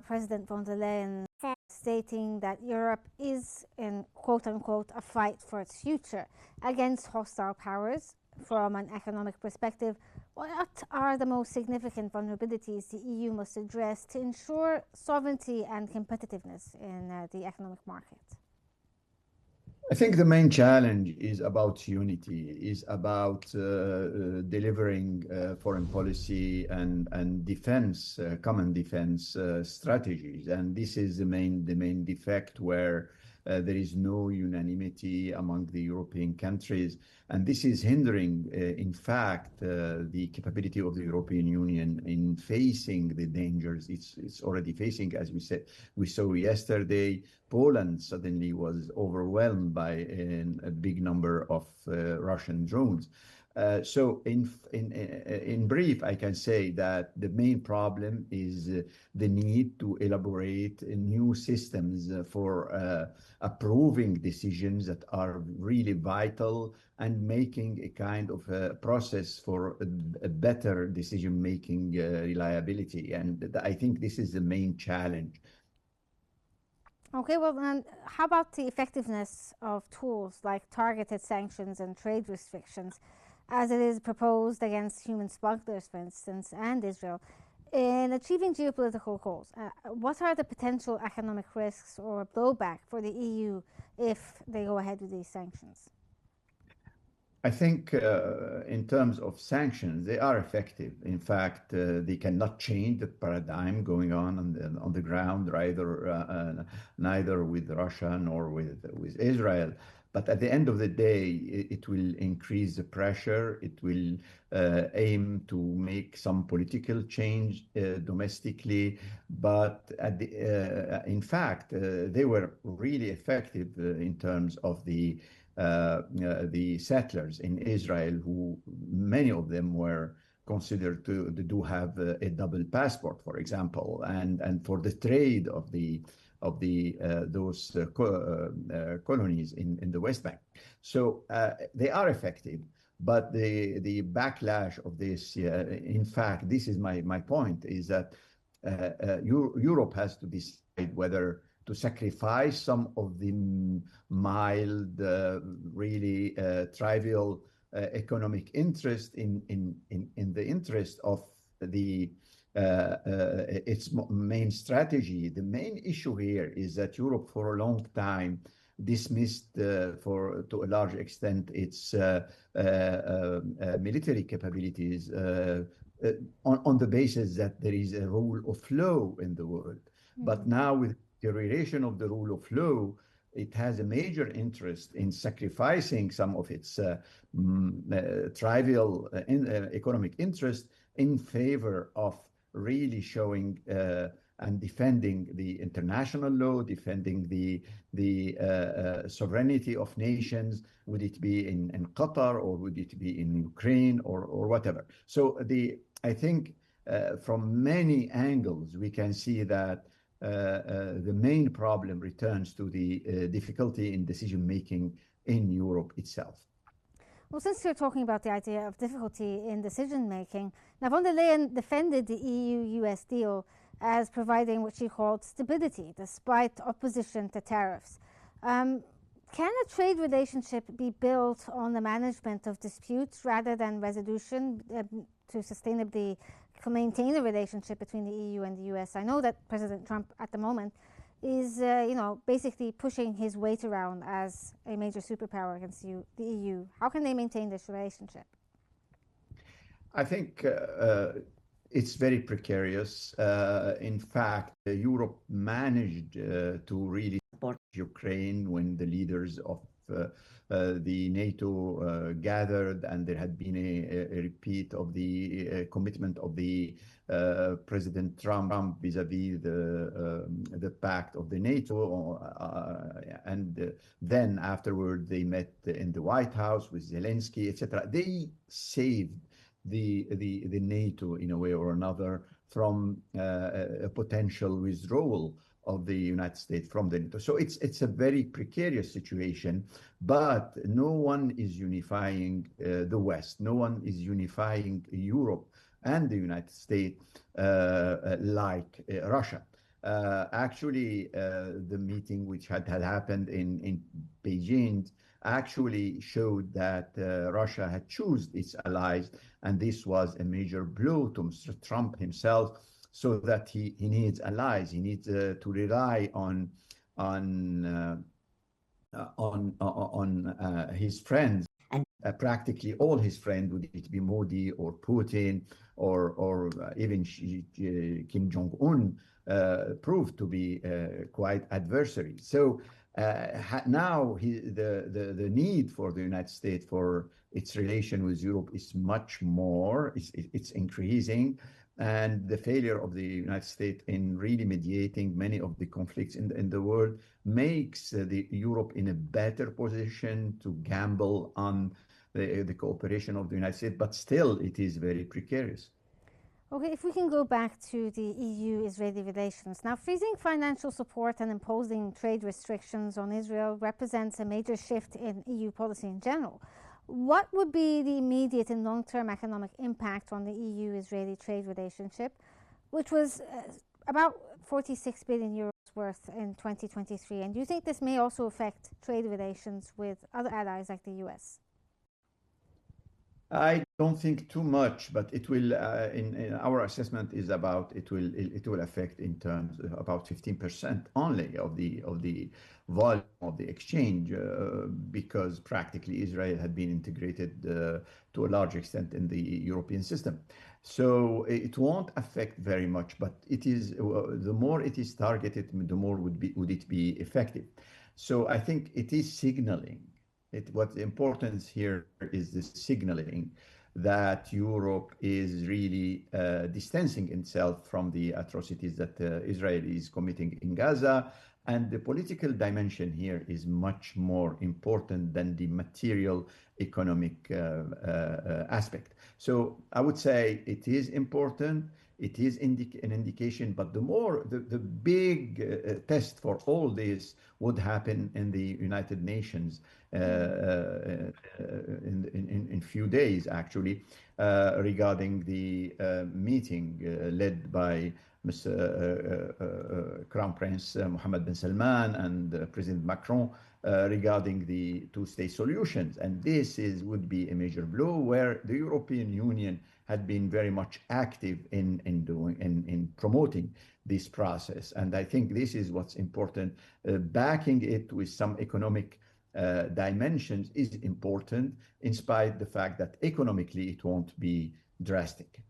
President von der Leyen stating that Europe is in quote-unquote a fight for its future against hostile powers. From an economic perspective, what are the most significant vulnerabilities the EU must address to ensure sovereignty and competitiveness in the economic market? I think the main challenge is about unity, is about delivering foreign policy and defense, common defense strategies. And this is the main defect where there is no unanimity among the European countries. And this is hindering, in fact, the capability of the European Union in facing the dangers it's already facing. As we saw yesterday, Poland suddenly was overwhelmed by a big number of Russian drones. So in brief, I can say that the main problem is the need to elaborate new systems for approving decisions that are really vital and making a kind of a process for a better decision-making reliability. And I think this is the main challenge. Okay, well, and how about the effectiveness of tools like targeted sanctions and trade restrictions, as it is proposed against human smugglers, for instance, and Israel, in achieving geopolitical goals? What are the potential economic risks or blowback for the EU if they go ahead with these sanctions? I think in terms of sanctions, they are effective. In fact, they cannot change the paradigm going on the ground, neither with Russia nor with Israel. But at the end of the day, it will increase the pressure. It will aim to make some political change domestically. But in fact, they were really effective in terms of the settlers in Israel, who many of them were considered to have a double passport, for example, and for the trade of those colonies in the West Bank. So they are effective, but the backlash of this, in fact, this is my point, is that Europe has to decide whether to sacrifice some of the mild, really trivial economic interest in the interest of its main strategy. The main issue here is that Europe for a long time dismissed to a large extent its military capabilities on the basis that there is a rule of law in the world. But now with deterioration of the rule of law, it has a major interest in sacrificing some of its trivial economic interest in favor of really showing and defending the international law, defending the sovereignty of nations, would it be in Qatar or would it be in Ukraine or whatever. So I think from many angles, we can see that the main problem returns to the difficulty in decision-making in Europe itself. Well, since you're talking about the idea of difficulty in decision-making, now von der Leyen defended the EU-US deal as providing what she called stability, despite opposition to tariffs. Can a trade relationship be built on the management of disputes rather than resolution to sustainably maintain a relationship between the EU and the US? I know that President Trump at the moment is, basically pushing his weight around as a major superpower against the EU. How can they maintain this relationship? I think it's very precarious. In fact, Europe managed to really support Ukraine when the leaders of the NATO gathered, and there had been a repeat of the commitment of the President Trump vis-a-vis the pact of the NATO, and then afterward they met in the White House with Zelensky, etc. They saved the NATO in a way or another from a potential withdrawal of the United States from the NATO. So it's a very precarious situation, but no one is unifying the West. No one is unifying Europe and the United States like Russia. The meeting which had happened in Beijing actually showed that Russia had chosen its allies, and this was a major blow to Mr. Trump himself, so that he needs allies. He needs to rely on his friends, and practically all his friends, would it be Modi or Putin or even Kim Jong-un, proved to be quite adversary. So now the need for the United States for its relation with Europe is much more, it's increasing. And the failure of the United States in really mediating many of the conflicts in the world makes the Europe in a better position to gamble on the cooperation of the United States, but still it is very precarious. Okay, if we can go back to the EU-Israeli relations. Now, freezing financial support and imposing trade restrictions on Israel represents a major shift in EU policy in general. What would be the immediate and long-term economic impact on the EU-Israeli trade relationship, which was about 46 billion euros worth in 2023? And do you think this may also affect trade relations with other allies like the US? I don't think too much, but it will. In our assessment is about it will affect in terms of about 15% only of the volume of the exchange, because practically Israel had been integrated to a large extent in the European system. So it won't affect very much, but it is the more it is targeted, the more would it be effective. So I think it is signaling. What the importance here is the signaling that Europe is really distancing itself from the atrocities that Israel is committing in Gaza. And the political dimension here is much more important than the material economic aspect. So I would say it is important. It is an indication, but the big test for all this would happen in the United Nations in few days, actually, regarding the meeting led by Mr. Crown Prince Mohammed bin Salman and President Macron regarding the two-state solutions. And this would be a major blow, where the European Union had been very much active in promoting this process. And I think this is what's important. Backing it with some economic dimensions is important, in spite of the fact that economically it won't be drastic.